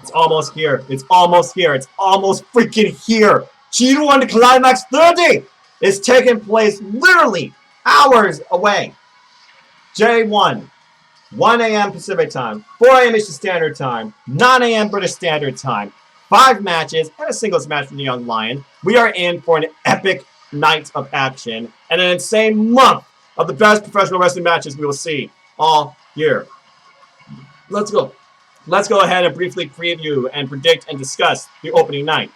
It's almost here. It's almost here. It's almost freaking here. G1 Climax 30 is taking place literally hours away. J1, 1 a.m. Pacific Time, 4 a.m. Eastern Standard Time, 9 a.m. British Standard Time. 5 matches and a singles match from the Young Lion. We are in for an epic night of action and an insane month of the best professional wrestling matches we will see all year. Let's go. Let's go ahead and briefly preview and predict and discuss the opening night.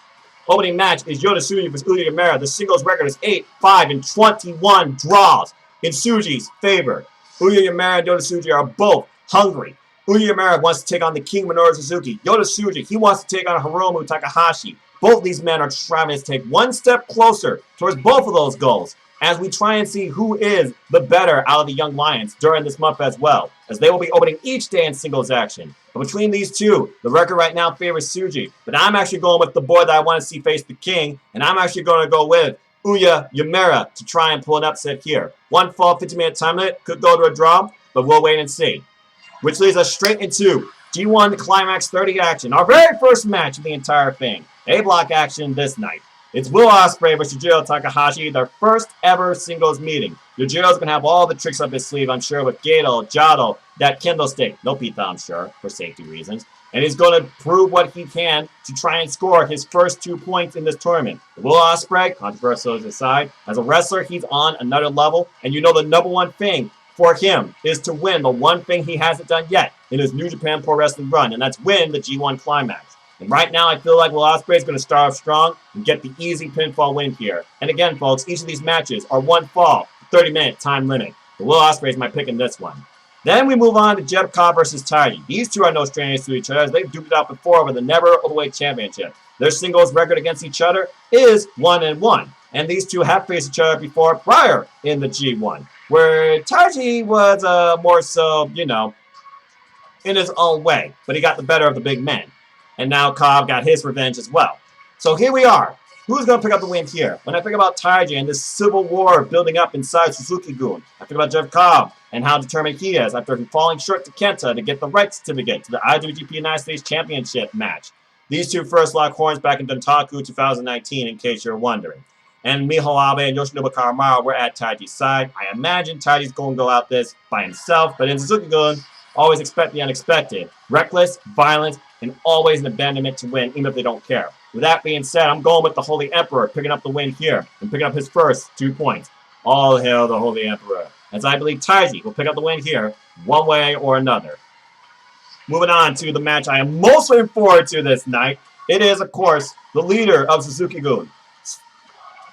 Opening match is Yota Tsuji vs. Uya Yamera. The singles record is 8, 5, and 21 draws in Tsuji's favor. Uya Yamera and Yota Tsuji are both hungry. Uya Yamera wants to take on the King Minoru Suzuki. Yota Tsuji, he wants to take on Hiromu Takahashi. Both these men are trying to take one step closer towards both of those goals as we try and see who is the better out of the Young Lions during this month as well, as they will be opening each day in singles action. But between these two, the record right now favors Tsuji. But I'm actually going with the boy that I want to see face the King, and I'm actually going to go with Uya Yamera to try and pull an upset here. One fall, 15-minute time limit, could go to a draw, but we'll wait and see. Which leads us straight into G1 Climax 30 action, our very first match of the entire thing. A-block action this night. It's Will Ospreay versus Yujiro Takahashi, their first ever singles meeting. Yujiro's going to have all the tricks up his sleeve, I'm sure, with Gedo, Jado, that kendo stick. No pizza, I'm sure, for safety reasons. And he's going to prove what he can to try and score his first 2 points in this tournament. Will Ospreay, controversial aside, as a wrestler, he's on another level. And you know the number one thing for him is to win the one thing he hasn't done yet in his New Japan Pro Wrestling run, and that's win the G1 Climax. And right now, I feel like Will Ospreay is going to start off strong and get the easy pinfall win here. And again, folks, each of these matches are one fall, 30-minute time limit. But Will Ospreay is my pick in this one. Then we move on to Jeff Cobb versus Taiji. These two are no strangers to each other, as they've duked it out before over the Never Openweight Championship. Their singles record against each other is 1-1. And these two have faced each other before prior in the G1, where Taiji was more so, you know, in his own way. But he got the better of the big men. And now Cobb got his revenge as well. So here we are. Who's going to pick up the win here? When I think about Taiji and this civil war building up inside Suzuki-gun, I think about Jeff Cobb and how determined he is after falling short to Kenta to get the right certificate to the IWGP United States Championship match. These two first locked horns back in Dontaku 2019, in case you're wondering. And Miho Abe and Yoshinobu Karamaru were at Taiji's side. I imagine Taiji's going to go out this by himself, but in Suzuki-gun, always expect the unexpected. Reckless, violent, and always an abandonment to win, even if they don't care. With that being said, I'm going with the Holy Emperor, picking up the win here, and picking up his first 2 points. All hail the Holy Emperor, as I believe Taiji will pick up the win here, one way or another. Moving on to the match I am most looking forward to this night. It is, of course, the leader of Suzuki-gun,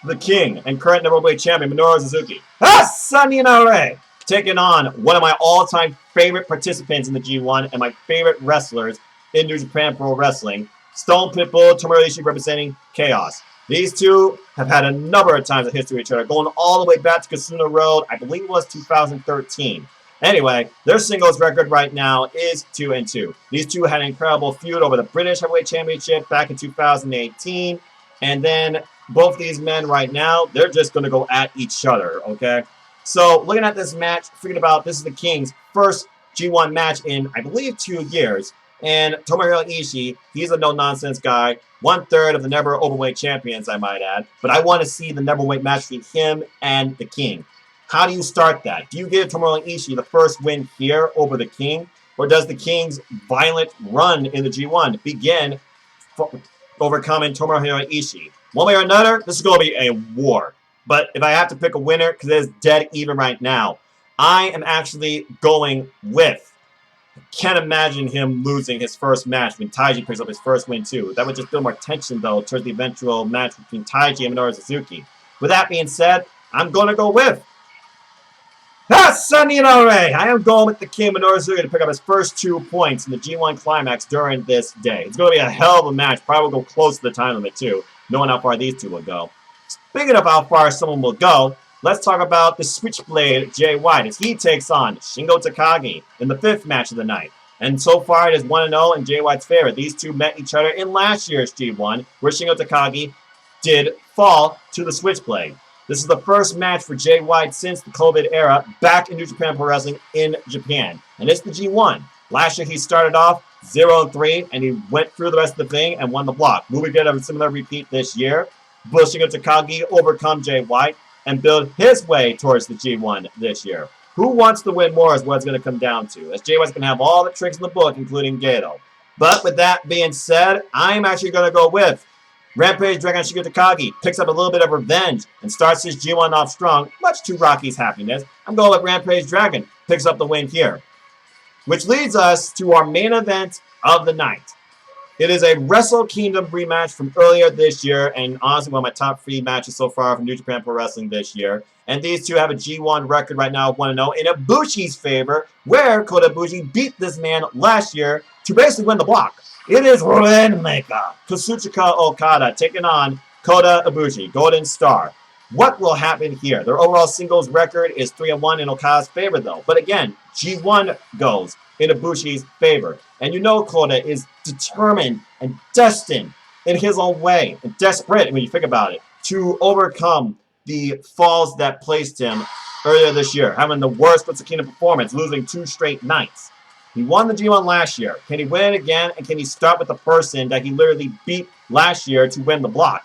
the king and current Never Openweight champion, Minoru Suzuki. Sanninare! Taking on one of my all-time favorite participants in the G1 and my favorite wrestlers in New Japan Pro Wrestling, Stone Pitbull, Tomohiro Ishii representing Chaos. These two have had a number of times of history with each other, going all the way back to Kasuna Road, I believe it was 2013. Anyway, their singles record right now is 2-2. These two had an incredible feud over the British Heavyweight Championship back in 2018, and then both these men right now, they're just going to go at each other, okay? So, looking at this match, figured about this is the King's first G1 match in, I believe, 2 years. And Tomohiro Ishii, he's a no-nonsense guy. 1/3 of the Never Openweight champions, I might add. But I want to see the Never Openweight match between him and the King. How do you start that? Do you give Tomohiro Ishii the first win here over the King? Or does the King's violent run in the G1 begin overcoming Tomohiro Ishii? One way or another, this is going to be a war. But if I have to pick a winner, because it is dead even right now, I am actually going with. Can't imagine him losing his first match when Taiji picks up his first win too. That would just build more tension though towards the eventual match between Taiji and Minoru Suzuki. With that being said, I'm going to go with Sanninare! I am going with the King Minoru Suzuki to pick up his first 2 points in the G1 Climax during this day. It's going to be a hell of a match. Probably will go close to the time limit too, knowing how far these two will go. Speaking of how far someone will go, let's talk about the Switchblade Jay White as he takes on Shingo Takagi in the 5th match of the night. And so far it is 1-0 in Jay White's favor. These two met each other in last year's G1, where Shingo Takagi did fall to the Switchblade. This is the first match for Jay White since the COVID era back in New Japan Pro Wrestling in Japan. And it's the G1. Last year he started off 0-3, and he went through the rest of the thing and won the block. Will we get a similar repeat this year? Bushigo Takagi overcome Jay White and build his way towards the G1 this year. Who wants to win more is what it's going to come down to, as Jay White's going to have all the tricks in the book, including Gato. But with that being said, I'm actually going to go with Rampage Dragon Shigeru Takagi picks up a little bit of revenge and starts his G1 off strong, much to Rocky's happiness. I'm going with Rampage Dragon picks up the win here. Which leads us to our main event of the night. It is a Wrestle Kingdom rematch from earlier this year, and honestly one of my top 3 matches so far from New Japan Pro Wrestling this year. And these two have a G1 record right now of 1-0 in Ibushi's favor, where Kota Ibushi beat this man last year to basically win the block. It is Rainmaker Kazuchika Okada taking on Kota Ibushi, Golden Star. What will happen here? Their overall singles record is 3-1 in Okada's favor, though. But again, G1 goes in Ibushi's favor. And you know Kota is determined and destined in his own way, and desperate when you think about it, to overcome the falls that placed him earlier this year, having the worst Wrestle Kingdom performance, losing 2 straight nights. He won the G1 last year. Can he win it again? And can he start with the person that he literally beat last year to win the block?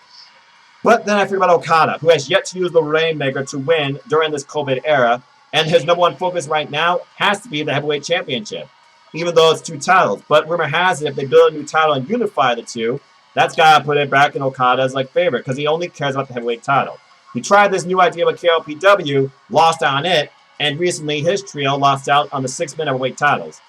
But then I think about Okada, who has yet to use the Rainmaker to win during this COVID era, and his number one focus right now has to be the Heavyweight Championship, even though it's 2 titles. But rumor has it, if they build a new title and unify the two, that's got to put it back in Okada's favor, because he only cares about the Heavyweight title. He tried this new idea with KOPW, lost out on it, and recently his trio lost out on the 6-man Heavyweight titles.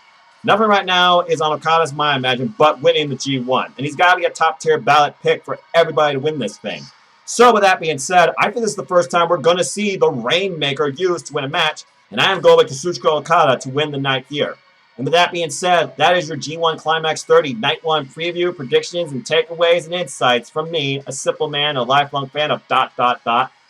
Nothing right now is on Okada's mind, imagine, but winning the G1. And he's got to be a top-tier ballot pick for everybody to win this thing. So with that being said, I think this is the first time we're going to see the Rainmaker used to win a match, and I am going with Kazuchika Okada to win the night here. And with that being said, that is your G1 Climax 30 Night 1 preview, predictions, and takeaways and insights from me, a simple man, a lifelong fan of ...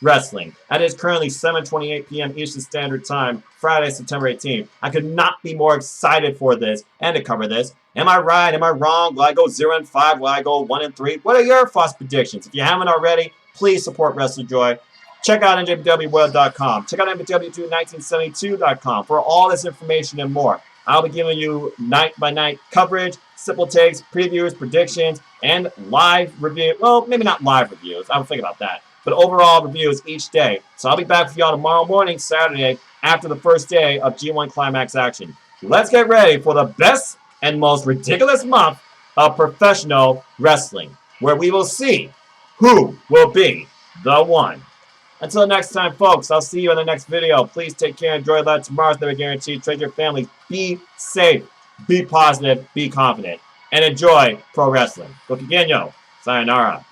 wrestling. That is currently 7:28 p.m. Eastern Standard Time, Friday, September 18th. I could not be more excited for this and to cover this. Am I right? Am I wrong? Will I go 0-5? Will I go 1-3? What are your false predictions? If you haven't already, please support WrestleJoy. Check out NJPWWorld.com. Check out NJPW1972.com for all this information and more. I'll be giving you night-by-night coverage, simple takes, previews, predictions, and live review. Well, maybe not live reviews. I'll think about that. But overall reviews each day. So I'll be back with y'all tomorrow morning, Saturday, after the first day of G1 Climax action. Let's get ready for the best and most ridiculous month of professional wrestling, where we will see who will be the one. Until next time, folks, I'll see you in the next video. Please take care. Enjoy life. Tomorrow's never guaranteed. Treat your family. Be safe. Be positive. Be confident. And enjoy pro wrestling. Gokigenyo. Sayonara.